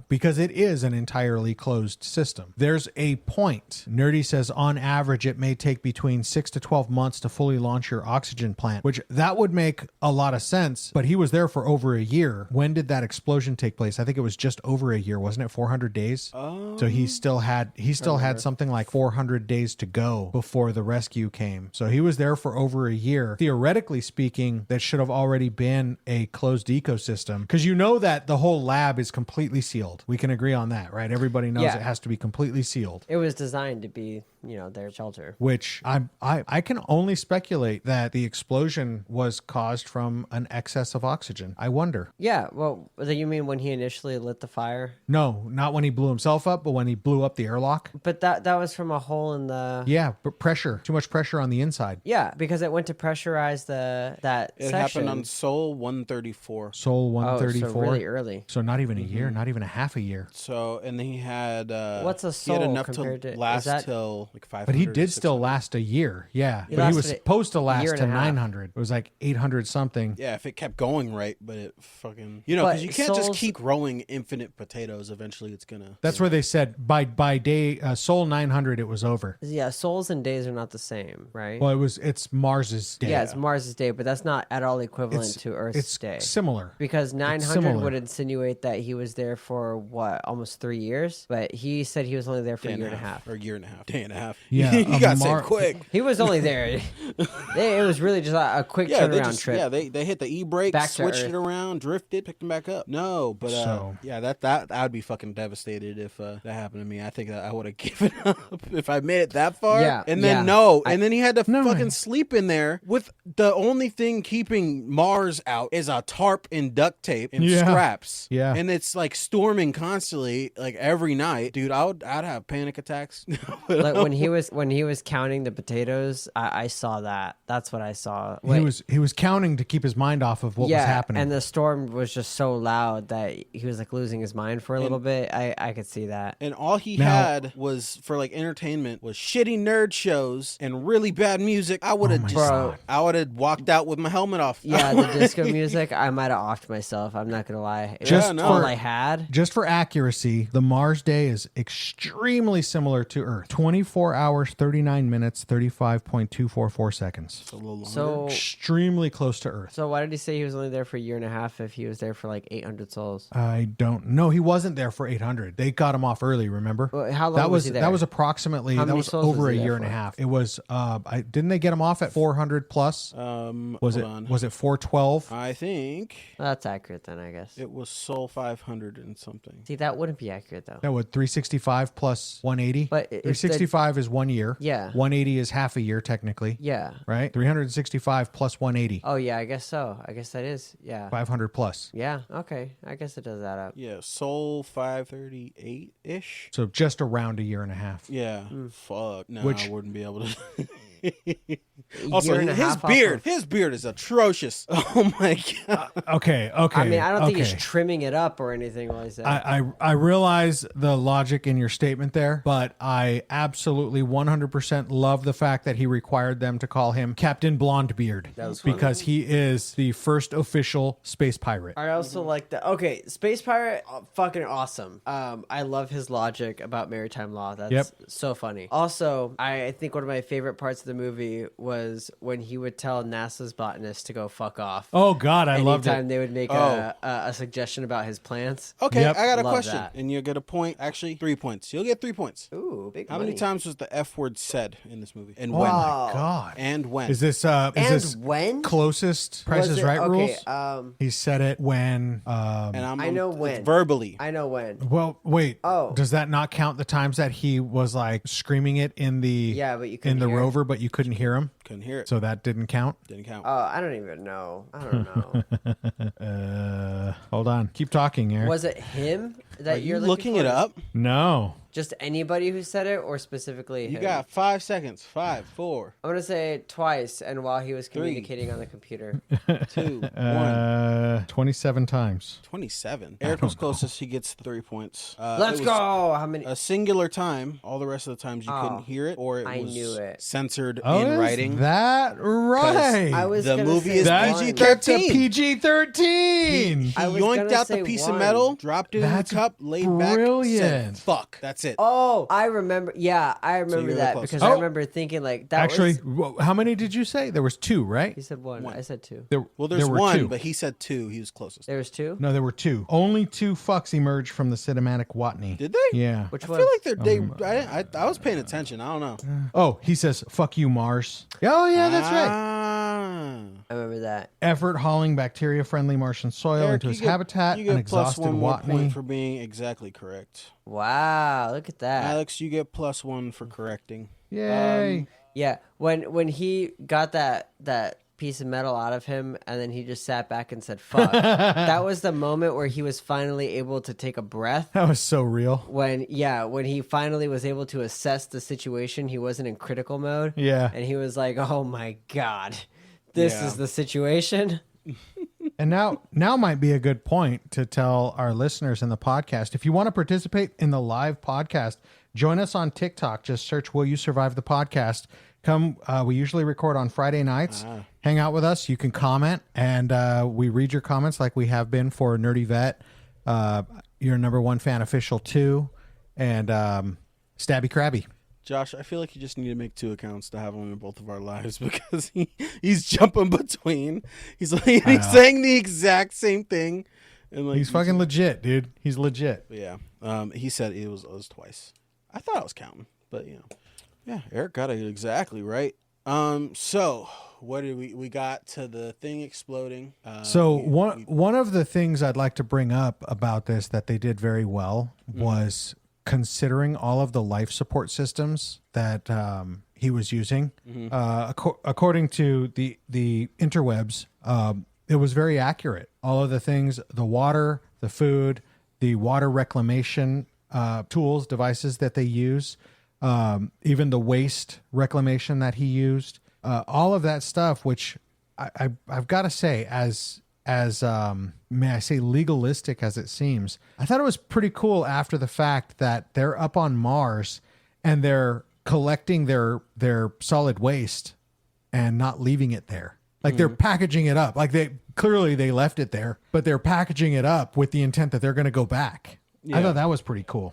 because it is an entirely closed system. There's a point. Nerdy says on average it may take between 6 to 12 months to fully launch your oxygen plant, which that would make a lot of sense, but he was there for over a year. When did that explosion take place? I think it was just over a year, wasn't it? 400 days. So he still had something like 400 days to go before the rescue came. So he was there for over a year. Theoretically speaking, that should have already been a closed ecosystem, because you know that the whole lab is completely sealed. We can agree on that, right? Everybody knows it has to be completely sealed. It was designed to be, their shelter. Which I can only speculate that the explosion was caused from an excess of oxygen. I wonder. Yeah, well, you mean when he initially lit the fire? No, not when he blew himself up, but when he blew up the airlock. But that was from a hole in the... Yeah, but pressure. Too much pressure on the inside. Yeah, because it went to pressurize that It section. happened on Sol 134. Sol 134. Oh, so really early. So not even a year, not even a half a year. So, and then he had... What's a Sol He had enough compared to to... last till like 500. But he did still last a year. Yeah. But he was supposed to last to 900. It was like 800 something. Yeah, if it kept going right, but it fucking... because you can't just keep growing infinite potatoes. Eventually it's gonna... That's where they said by day Sol 900 it was over. Yeah, sols and days are not the same, right? Well, it's Mars's day. Yeah, it's Mars's day, but that's not at all equivalent to Earth's day. It's similar. Because 900 would insinuate that he was there for, almost 3 years? But he said he was only there for a year and a half. Or a year and a half. Day and a half. Yeah. You got saved quick. He was only there. It was really just a quick turnaround trip. Yeah, they hit the e-brake, Back to switched Earth. it around, drifted, picked them back up. No, but that I'd be fucking devastated if that happened to me. I think that I would have given up if I made it that far. Yeah, and then and then he had to fucking sleep in there with the only thing keeping Mars out is a tarp and duct tape and scraps. Yeah, and it's like storming constantly, like every night, dude. I'd have panic attacks. Like when he was counting the potatoes, I saw that. That's what I saw. He was counting to keep his mind off of what was happening. And the storm was just so loud that he was like losing his mind for a little bit. I could see that. And all he had was for like entertainment was shitty nerd shows and really bad music. I would have walked out with my helmet off. Yeah, the disco music, I might have offed myself. I'm not gonna lie. All I had. Just for accuracy, the Mars day is extremely similar to Earth. 24 hours, 39 minutes, 35.244 seconds. It's a little longer. So extremely close to Earth. So why did he say he was only there for a year and a half if he was there for like 800 souls? I don't know. He wasn't there for 800. They got him off early, remember? Well, how long was he there? That was approximately, that was over a year and a half. It was, didn't they get him off at 400 plus? Was it 412? I think. Well, that's accurate then, I guess. It was Sol 500 and something. See, that wouldn't be accurate though. That would 365 plus 180. But 365 is 1 year. Yeah. 180 is half a year technically. Yeah. Right? 365 plus 180. Oh yeah, I guess so. I guess that is. Yeah. 500 plus. Yeah. Okay. I guess it does add up. Yeah. Sol 538 ish. So just around a year and a half. Yeah. Fuck. No, I wouldn't be able to. Also, year and a his half off beard. of- His beard is atrocious. Oh my god. Okay. I mean, I don't think he's okay. trimming it up or anything like that. I realize the logic in your statement there, but I absolutely 100% love the fact that he required them to call him Captain Blondebeard because he is the first official space pirate. I also like that. Okay, Space Pirate, fucking awesome. I love his logic about maritime law. That's so funny. Also, I think one of my favorite parts of the movie was when he would tell NASA's botanist to go fuck off. Oh God, I loved Anytime it. they would make a suggestion about his plants. Okay, Yep. I got a Love question, that. and you'll get a point. Actually, 3 points. You'll get 3 points. Ooh, big How money. many times was the F word said in this movie? And Oh when? my God. And when? Is this And this when? closest Price Was is it- Right okay, rules? He said it when. And I know it's when. verbally. I know when. Well, wait. Oh. Does that not count the times that he was like screaming it in the Yeah, but you couldn't in the hear it. rover, but you couldn't hear him? Couldn't hear it. So that didn't count. Didn't count. I don't even know. I don't know. Hold on. Keep talking, Eric. Was it him that Are you you're looking for? it up? No. Just anybody who said it, or specifically You him? got 5 seconds. 5, 4, I'm gonna say it twice, and while he was 3. communicating on the computer. 2, 1. 27 times. 27. Eric was closest. He gets 3 points. Let's it was go. How many? A singular time. All the rest of the times you couldn't hear it, or it I was knew it. censored Oh, in is writing. that right? I was the gonna movie say is That's one. that's a PG-13. PG-13. He I was yoinked gonna out the say piece of one. metal, dropped it That's in the cup, laid back, brilliant. said, "Fuck." That's it. Oh, I remember. Yeah, I remember you're the that closest. because Oh. I remember thinking like that. Actually, was, how many did you say? There was 2, right? he said one. I said two. Well, there's there were one, 2. but he said 2. He was closest. There was two. No, there were 2. Only 2 fucks emerged from the cinematic Watney. Did they? Yeah. Which I one? feel like I was paying attention. I don't know. Oh, he says, "Fuck you, Mars." Oh, yeah, that's right. Ah. I remember that. Effort hauling bacteria-friendly Martian soil Eric, into his you get- habitat you and get plus exhausted 1 more point Watney. for being exactly correct. Wow, look at that. Alex, you get plus 1 for correcting. Yay! Yeah, when he got that piece of metal out of him, and then he just sat back and said, "Fuck." That was the moment where he was finally able to take a breath. That was so real. When he finally was able to assess the situation, he wasn't in critical mode. Yeah. And he was like, "Oh my god, this Yeah. is the situation." And now might be a good point to tell our listeners in the podcast, if you want to participate in the live podcast, join us on TikTok. Just search "Will You Survive the Podcast." Come, we usually record on Friday nights. Hang out with us. You can comment, and we read your comments like we have been for Nerdy Vet, your number 1 fan official 2, and Stabby Krabby. Josh, I feel like you just need to make 2 accounts to have him in both of our lives because he's jumping between. He's saying the exact same thing. And like He's fucking legit, dude. He's legit. But yeah. He said it was twice. I thought I was counting, but yeah, Eric got it exactly right. So what did we got to the thing exploding? So one of the things I'd like to bring up about this that they did very well was considering all of the life support systems that he was using. According to the interwebs, it was very accurate. All of the things, the water, the food, the water reclamation tools, devices that they use, even the waste reclamation that he used, all of that stuff, which I've got to say, as may I say legalistic as it seems, I thought it was pretty cool after the fact that they're up on Mars and they're collecting their solid waste and not leaving it there. Like they're packaging it up. Like they left it there, but they're packaging it up with the intent that they're going to go back. I thought that was pretty cool.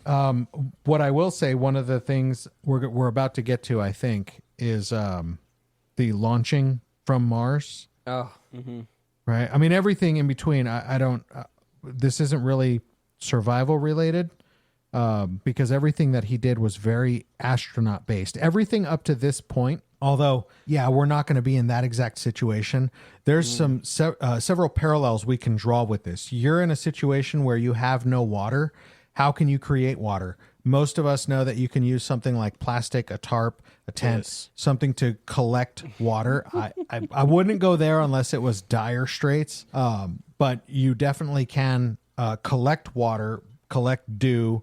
What I will say, one of the things we're about to get to, I think, is the launching from Mars. Oh, Right. I mean, everything in between. I don't. This isn't really survival related because everything that he did was very astronaut based. Everything up to this point. Although, yeah, we're not going to be in that exact situation. There's some several parallels we can draw with this. You're in a situation where you have no water. How can you create water? Most of us know that you can use something like plastic, a tarp, a tent, something to collect water. I wouldn't go there unless it was dire straits. But you definitely can collect water collect dew,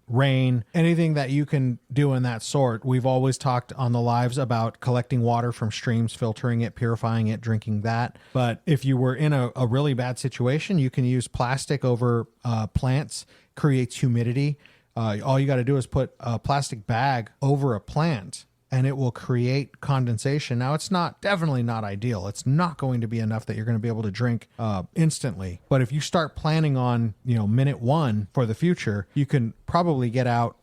rain, anything that you can do in that sort. We've always talked on the lives about collecting water from streams, filtering it, purifying it, drinking that. But if you were in a really bad situation, you can use plastic over plants, creates humidity. All you got to do is put a plastic bag over a plant and it will create condensation. Now, it's definitely not ideal. It's not going to be enough that you're going to be able to drink instantly. But if you start planning on, minute one for the future, you can probably get out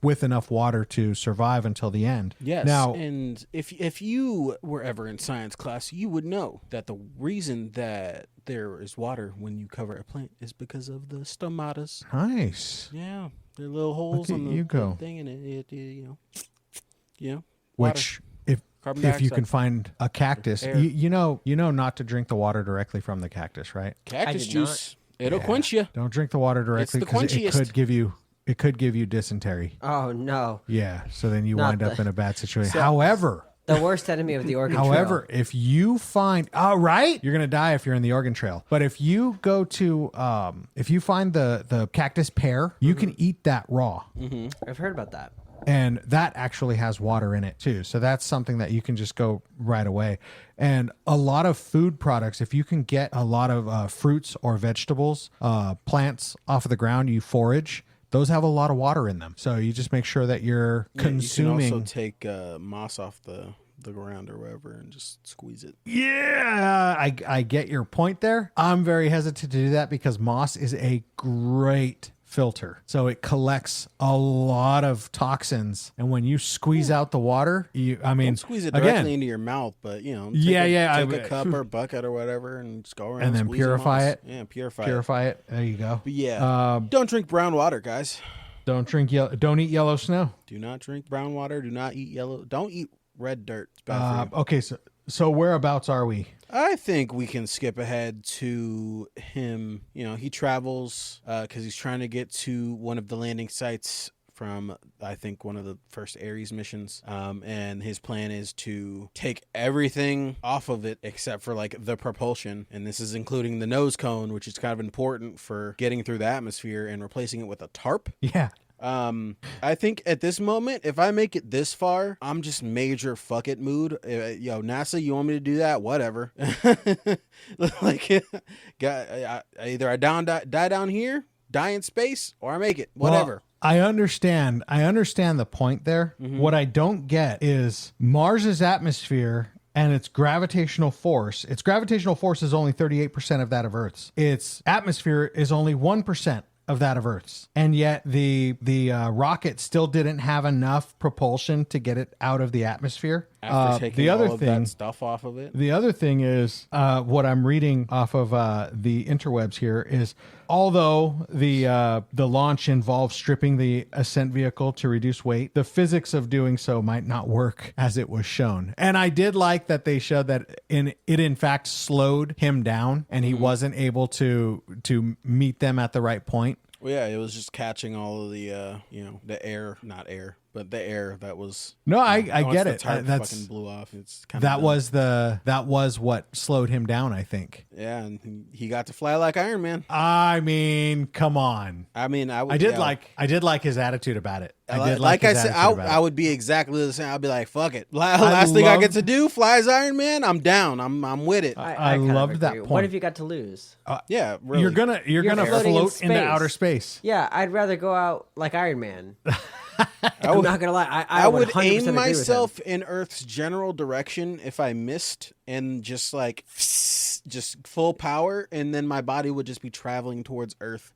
with enough water to survive until the end. Yes. Now, and if you were ever in science class, you would know that the reason that there is water when you cover a plant is because of the stomatas. Nice. Yeah, they're little holes Look at on you go. the thing, and it water. Which, if Carbon you dioxide. can find a cactus, Air. you know not to drink the water directly from the cactus, right? Cactus did juice. It'll quench you. Don't drink the water directly the because it quenchiest. could give you dysentery. Oh no. Yeah, so then you Not wind up the- in a bad situation. So- However, The worst enemy of the Oregon However, Trail. if you find, right, you're gonna die if you're in the Oregon Trail. But if you go to, if you find the cactus pear, you can eat that raw, I've heard about that. and that actually has water in it too. So that's something that you can just go right away. And a lot of food products, if you can get a lot of fruits or vegetables, plants off of the ground, you forage. Those have a lot of water in them. So you just make sure that you're consuming. You can also take moss off the ground or whatever and just squeeze it. Yeah, I get your point there. I'm very hesitant to do that because moss is a great filter. So it collects a lot of toxins. And when you squeeze out the water, Don't squeeze it directly into your mouth, but take a cup or bucket or whatever and just go around and then squeezing purify moss. it. Yeah, purify it. There you go. But yeah, don't drink brown water, guys. Don't eat yellow snow. Do not drink brown water. Do not eat yellow. Don't eat red dirt. It's bad for you. Okay, so whereabouts are we? I think we can skip ahead to him. He travels because he's trying to get to one of the landing sites from, I think, one of the first Ares missions. And his plan is to take everything off of it except for like the propulsion. And this is including the nose cone, which is kind of important for getting through the atmosphere, and replacing it with a tarp. Yeah. I think at this moment, if I make it this far, I'm just major fuck it mood. NASA, you want me to do that? Whatever. Either I die down here, die in space, or I make it. Whatever. Well, I understand the point there. Mm-hmm. What I don't get is Mars's atmosphere and its gravitational force. Its gravitational force is only 38% of that of Earth's. Its atmosphere is only 1% of that of Earth's, and yet the rocket still didn't have enough propulsion to get it out of the atmosphere. After taking all of that stuff off of it. The other thing is what I'm reading off of the interwebs here is, although the launch involves stripping the ascent vehicle to reduce weight, the physics of doing so might not work as it was shown. And I did like that they showed that it in fact slowed him down, and he wasn't able to meet them at the right point. Well, yeah, it was just catching all of the, the air, not air, but the air that was. No, I get the it. tarp That's fucking blew off. It's kind that was what slowed him down, I think. Yeah, and he got to fly like Iron Man. I mean, come on. I mean, I did like his attitude about it. Like I said, I would be exactly the same. I'd be like, fuck it. Last thing I get to do, fly as Iron Man. I'm down. I'm with it. I kind of loved that agree. point. What if you got to lose? Yeah, really. You're gonna floating in float into space. outer space. Yeah, I'd rather go out like Iron Man. I'm not gonna lie. I would 100% agree aim with myself him. in Earth's general direction if I missed, and just like just full power, and then my body would just be traveling towards Earth.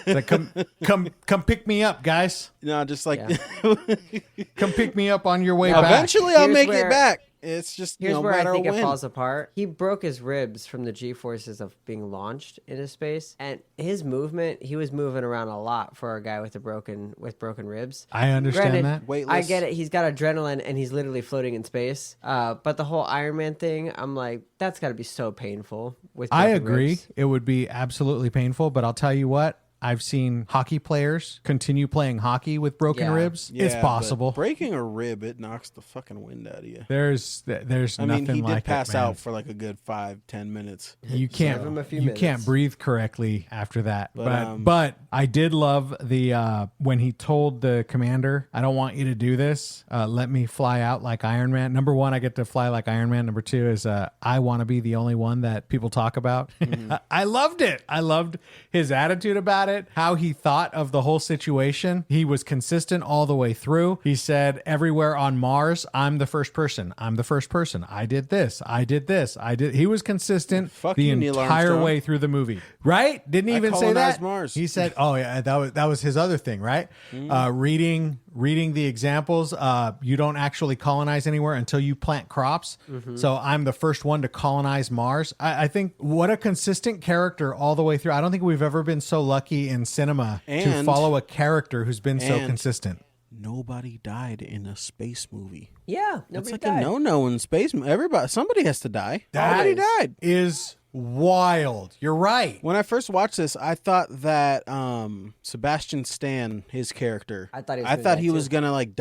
Like, come pick me up, guys. Just like Come pick me up on your way back. eventually I'll Here's make where- it back. It's just Here's no where I matter think it when. falls apart. He broke his ribs from the G-forces of being launched into space, and his movement, he was moving around a lot for a guy with broken ribs. I understand Granted, that. Weightless. I get it. He's got adrenaline, and he's literally floating in space. But the whole Iron Man thing, I'm like, that's got to be so painful. With I broken agree. ribs. It would be absolutely painful, but I'll tell you what. I've seen hockey players continue playing hockey with broken Yeah. ribs. Yeah, It's but possible. breaking a rib, it knocks the fucking wind out of you. There's I nothing mean, he like did pass it, man. out for like a good 5-10 minutes. You Give him can't a few you can't minutes. breathe correctly after that. But, But I did love the when he told the commander, "I don't want you to do this. Let me fly out like Iron Man." Number one, I get to fly like Iron Man. Number two is I want to be the only one that people talk about. I loved it. I loved his attitude about it. How he thought of the whole situation. He was consistent all the way through. He said, "Everywhere on Mars, I'm the first person. I'm the first person. I did this. I did this. I did." He was consistent Fuck the you, Neil entire Armstrong. way through the movie. Right? Didn't he even say colonized that? Mars. He said, "Oh yeah, that was his other thing, right? Reading the examples. You don't actually colonize anywhere until you plant crops. So I'm the first one to colonize Mars." I think what a consistent character all the way through. I don't think we've ever been so lucky in cinema to And- follow a character who's been so and- consistent. Nobody died in a space movie. Yeah, It's nobody like died. a no-no in space. Somebody has to die. That Nobody died. is wild. You're right. When I first watched this, I thought that Sebastian Stan, his character, I thought he was gonna die, was too. gonna like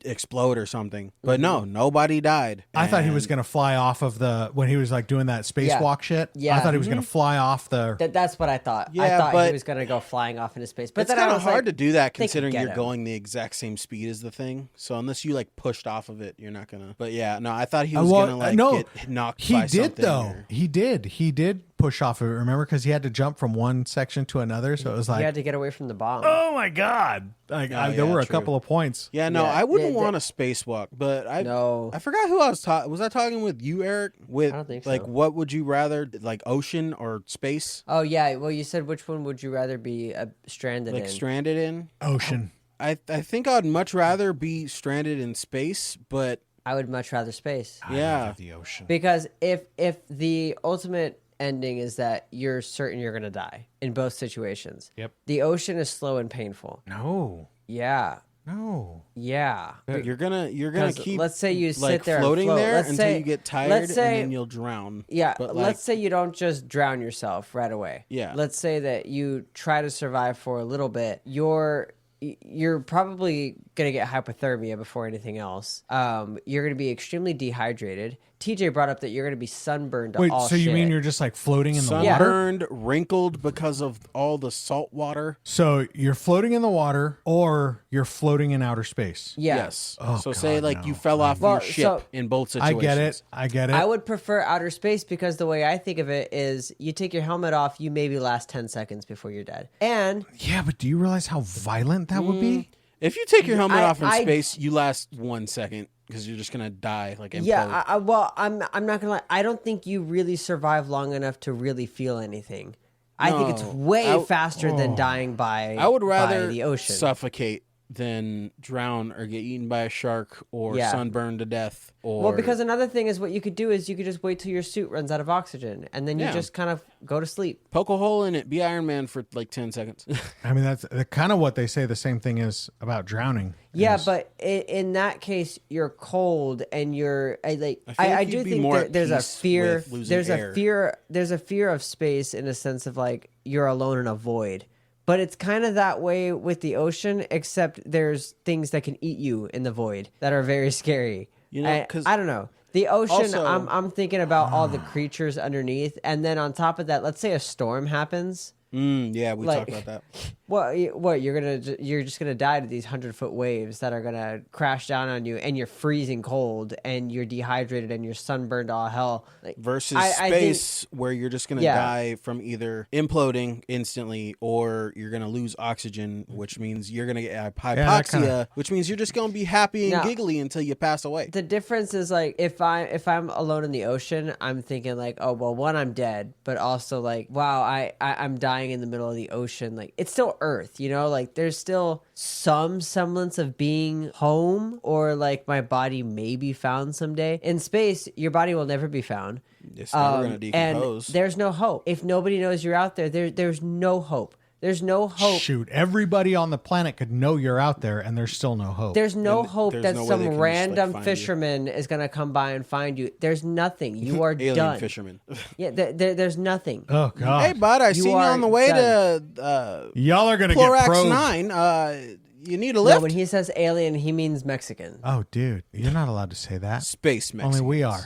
explode or something. But no, nobody died. I thought he was And going to fly off of when he was like doing that spacewalk shit. Yeah. I thought he was going to fly off the. That's what I thought. I Yeah, thought but he was gonna go flying off into space. But It's then I kind of was hard like, to do that they could considering get you're him. going the exact same speed as the thing. So unless you like pushed off of it, you're not gonna. But yeah, no, I thought he was gonna like get knocked. He by did something though. or- He did push off of it. Remember, because he had to jump from one section to another. So it was He like, had to get away from the bomb. oh my god! Like Oh, there yeah, were a true. couple of points. Yeah, no, Yeah, I wouldn't yeah, want a spacewalk, but No. I forgot who I was talking. Was I talking with you, Eric? With I don't think like, so. what would you rather, like ocean or space? Oh yeah. Well, you said which one would you rather be stranded Like in? stranded in? Ocean. I think I'd much rather be stranded in space, but I would much rather space yeah, The ocean. because if the ultimate ending is that you're certain you're gonna die in both situations. Yep. The ocean is slow and painful. No. Yeah. No. Yeah. you're gonna 'Cause keep. let's say you like sit there and floating float. there Let's until say- you get tired, let's say- and then you'll drown. Yeah, but like, let's say you don't just drown yourself right away. Yeah. Let's say that you try to survive for a little bit. You're probably gonna get hypothermia before anything else. You're gonna be extremely dehydrated. TJ brought up that you're gonna be sunburned to Wait. all So you shit. mean you're just like floating in the water? sunburned, wrinkled because of all the salt water. So you're floating in the water, or you're floating in outer space. Yeah. Yes. Oh, so say God, like no. you fell off Well, your ship so- in both I situations. get it. I would prefer outer space because the way I think of it is you take your helmet off, you maybe last 10 seconds before you're dead. And Yeah, but do you realize how violent that would be? If you take your helmet off in I- space, you last 1 second because you're just gonna die like implode. yeah, well, I'm not gonna lie. I don't think you really survive long enough to really feel anything. I think it's No. way faster than dying by I would by rather the ocean. suffocate than drown or get eaten by a shark or Yeah. sunburn to death. Or Well, because another thing is what you could do is you could just wait till your suit runs out of oxygen, and then you Yeah. just kind of go to sleep. poke a hole in it, be Iron Man for like 10 seconds. I mean, that's kind of what they say. The same thing is about drowning. Yeah, is- but in that case, you're cold and you're I feel like I you'd do be think more at there's a peace fear. with losing air. There's a fear of space in a sense of like you're alone in a void. But it's kind of that way with the ocean, except there's things that can eat you in the void that are very scary. You know, 'cause I don't know. The ocean, also- I'm thinking about all the creatures underneath, and then on top of that, let's say a storm happens. Yeah, we Like- talked about that. What you're just gonna die to these 100-foot waves that are gonna crash down on you, and you're freezing cold, and you're dehydrated, and you're sunburned to all hell. Like, Versus I think- space, where you're just gonna Yeah. die from either imploding instantly or you're gonna lose oxygen, which means you're gonna get that hypoxia, kinda- which means you're just gonna be happy and Now- giggly until you pass away. The difference is like if I'm alone in the ocean, I'm thinking like, oh well, one, I'm dead, but also like, wow, I'm dying in the middle of the ocean. Like it's still Earth, you know, like there's still some semblance of being home, or like my body may be found someday. In space, your body will never be found. It's never gonna decompose. And there's no hope. If nobody knows you're out there, there's no hope. There's no hope. Shoot, everybody on the planet could know you're out there, and there's still no hope. There's no hope there's that no way they some can just, random find fisherman is going to come by and find you. There's nothing. You are Alien done. fisherman. Yeah, there's nothing. Oh God! Hey, bud, I You seen you are on the way done. to Y'all are gonna get Chlorax probed. 9. You need a No, lift? when he says alien, he means Mexican. Oh, dude, you're not allowed to say that. Space Mexicans. Only we are.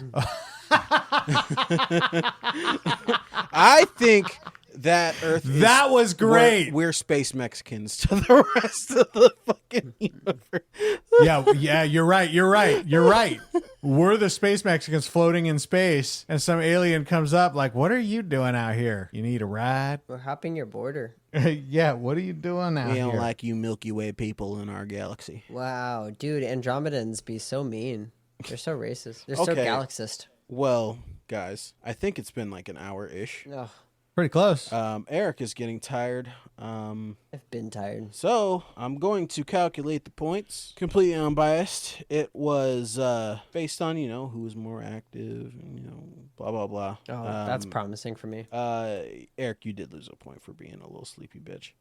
I think that Earth is... That was great. We're space Mexicans to the rest of the fucking universe. Yeah, you're right. We're the space Mexicans floating in space, and some alien comes up like, "What are you doing out here? You need a ride?" We're hopping your border. Yeah, what are you doing out We here? don't like you Milky Way people in our galaxy. Wow, dude, Andromedans be so mean. They're so racist. They're so Okay. galaxist. Well, guys, I think it's been like an hour-ish. Ugh, Pretty close. Eric is getting tired. I've been tired. So I'm going to calculate the points. Completely unbiased. It was based on, who was more active, and, blah, blah, blah. Oh, that's promising for me. Eric, you did lose a point for being a little sleepy bitch.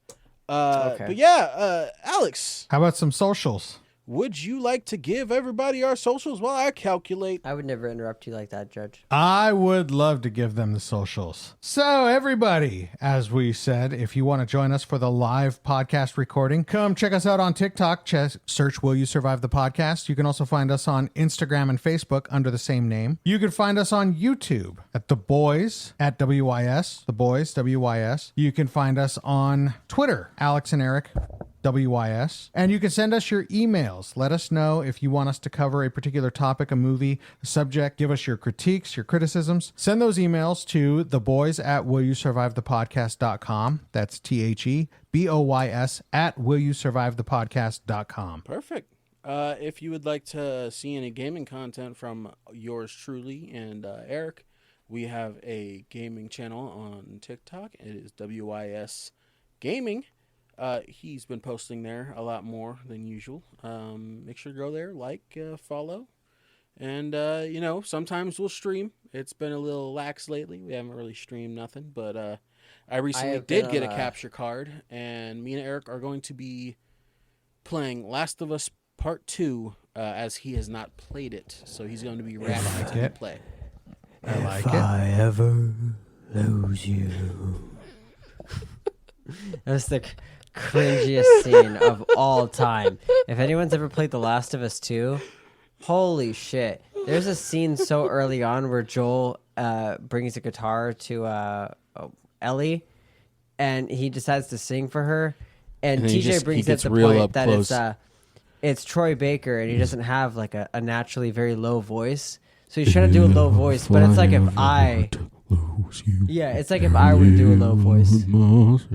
Okay. But yeah, Alex, How about some socials? would you like to give everybody our socials while I calculate? I would never interrupt you like that, Judge. I would love to give them the socials. So, everybody, as we said, if you want to join us for the live podcast recording, come check us out on TikTok. Search Will You Survive the Podcast. You can also find us on Instagram and Facebook under the same name. You can find us on YouTube at The Boys at WYS. The Boys, WYS. You can find us on Twitter, Alex and Eric. WYS. And you can send us your emails. Let us know if you want us to cover a particular topic, a movie, a subject. Give us your critiques, your criticisms. Send those emails to theboys@willyousurvivethepodcast.com. That's THEBOYS at willyousurvivethepodcast.com. Perfect. If you would like to see any gaming content from yours truly and Eric, we have a gaming channel on TikTok. It is WYS Gaming. He's been posting there a lot more than usual. Make sure to go there, follow. And, sometimes we'll stream. It's been a little lax lately. We haven't really streamed nothing. But I recently did get a capture card. And me and Eric are going to be playing Last of Us Part 2 as he has not played it. So he's going to be ready to play. I like if it. I ever lose you. That's the cringiest scene of all time. If anyone's ever played The Last of Us 2, holy shit. There's a scene so early on where Joel brings a guitar to Ellie, and he decides to sing for her, and TJ brings up the point that it's Troy Baker, and he doesn't have like a naturally very low voice, so he's trying to do a low voice, but it's like if I... Yeah, it's like if I were to do a low voice. TJ's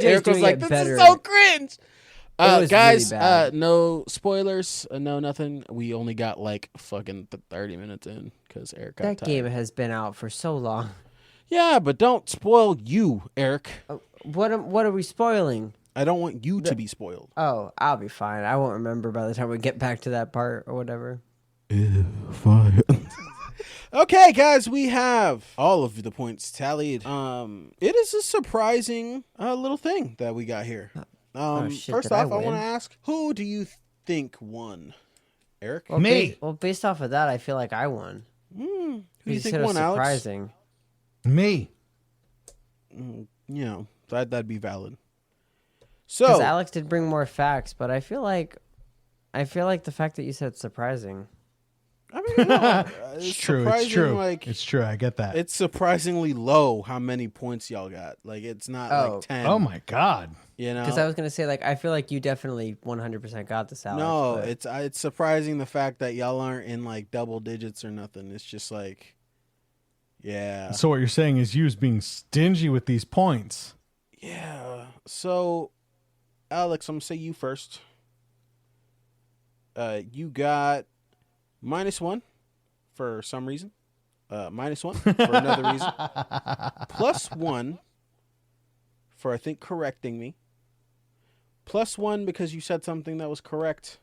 Eric was doing like, it this better. is so cringe. was Guys, really bad. no spoilers, no nothing. We only got like fucking 30 minutes in because Eric got That tired. game has been out for so long. Yeah, but don't spoil you, Eric. What are we spoiling? I don't want you to be spoiled. Oh, I'll be fine. I won't remember by the time we get back to that part or whatever. Okay, guys, we have all of the points tallied. It is a surprising little thing that we got here. Shit, First did I off, I want win? to ask, who do you think won? Eric? Well, Me. Based off of that, I feel like I won. Who do you You think said it was won, Alex? surprising. Me. That'd be valid. Because So, Alex did bring more facts, but I feel like the fact that you said surprising. I mean, no, It's true. It's surprising, true. like, It's true. I get that. it's surprisingly low how many points y'all got. Like, it's not like 10. Oh my God. Because I was gonna say, like, I feel like you definitely 100% got this, Alex. No, but- it's surprising the fact that y'all aren't in like double digits or nothing. It's just like, yeah, So what you're saying is you was being stingy with these points. yeah. So, Alex, I'm gonna say you first. You got -1 for some reason. -1 for another reason. +1 for I think correcting me. +1 because you said something that was correct.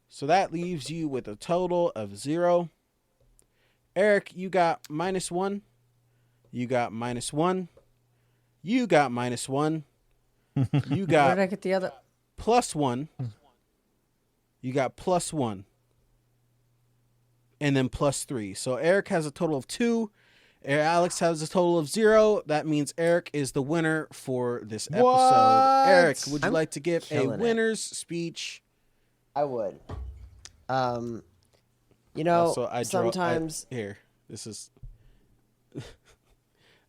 So that leaves you with a total of 0. Eric, you got -1. You got -1. You got -1. You Where got did I get the other? +1. You got +1. And then +3. So Eric has a total of 2. Alex has a total of 0. That means Eric is the winner for this episode. What? Eric, would you I'm like to give a killing it. winner's speech? I would. You know, sometimes This is.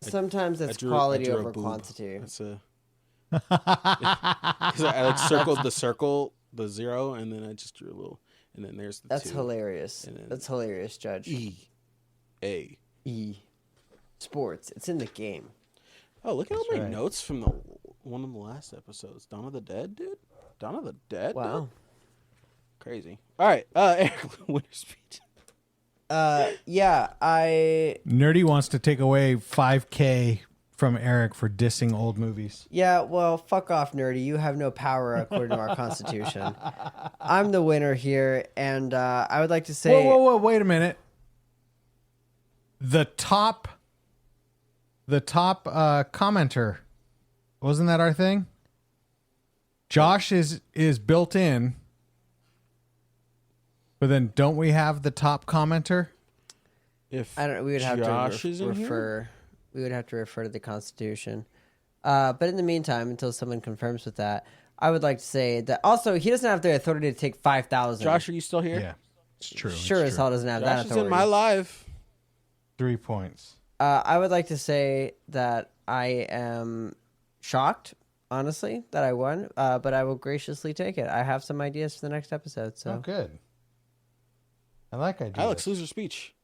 sometimes it's I drew quality a over boob. quantity. That's a. Because I like circled the circle, the 0, and then I just drew a little, and then there's the That's 2. hilarious. And then That's hilarious, Judge. E-A. Sports. It's in the game. Oh, look at all my right. notes from one of the last episodes. Dawn of the Dead, dude. Dawn of the Dead. Wow. Dude? Crazy. All right, Eric, winner's speech. Yeah, Nerdy wants to take away $5,000 from Eric for dissing old movies. Yeah, well, fuck off, Nerdy. You have no power according to our Constitution. I'm the winner here, and I would like to say... Whoa, wait a minute. The top commenter, wasn't that our thing? Josh is built in, but then don't we have the top commenter? If I don't. We would have Josh to is in here? refer. We would have to refer to the Constitution. But in the meantime, until someone confirms with that, I would like to say that also he doesn't have the authority to take 5,000. Josh, are you still here? Yeah, it's true. Sure as hell doesn't have that Josh is authority. in my live. 3 points. I would like to say that I am shocked, honestly, that I won. But I will graciously take it. I have some ideas for the next episode. So Oh, good. I like ideas. Alex, lose your speech.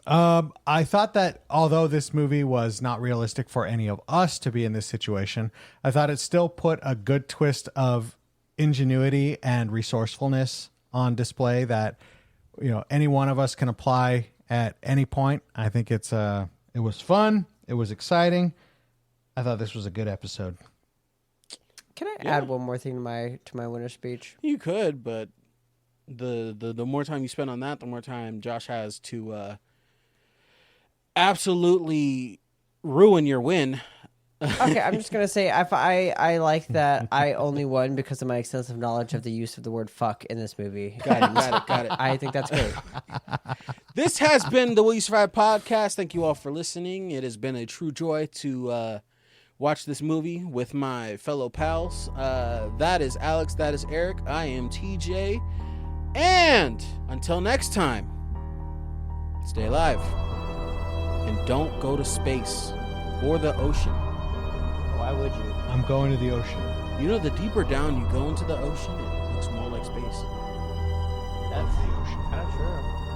I thought that although this movie was not realistic for any of us to be in this situation, I thought it still put a good twist of ingenuity and resourcefulness on display that, you know, any one of us can apply at any point. I think it was fun. It was exciting. I thought this was a good episode. can I add one more thing to my winner speech? You could, but the more time you spend on that, the more time Josh has to absolutely ruin your win. Okay, I'm just gonna say I like that I only won because of my extensive knowledge of the use of the word "fuck" in this movie. Got it. I think that's great. This has been the Will You Survive podcast. Thank you all for listening. It has been a true joy to watch this movie with my fellow pals. That is Alex. That is Eric. I am TJ. And until next time, stay alive. And don't go to space or the ocean. Why would you? I'm going to the ocean. You know, the deeper down you go into the ocean, it looks more like space. That's kind of true.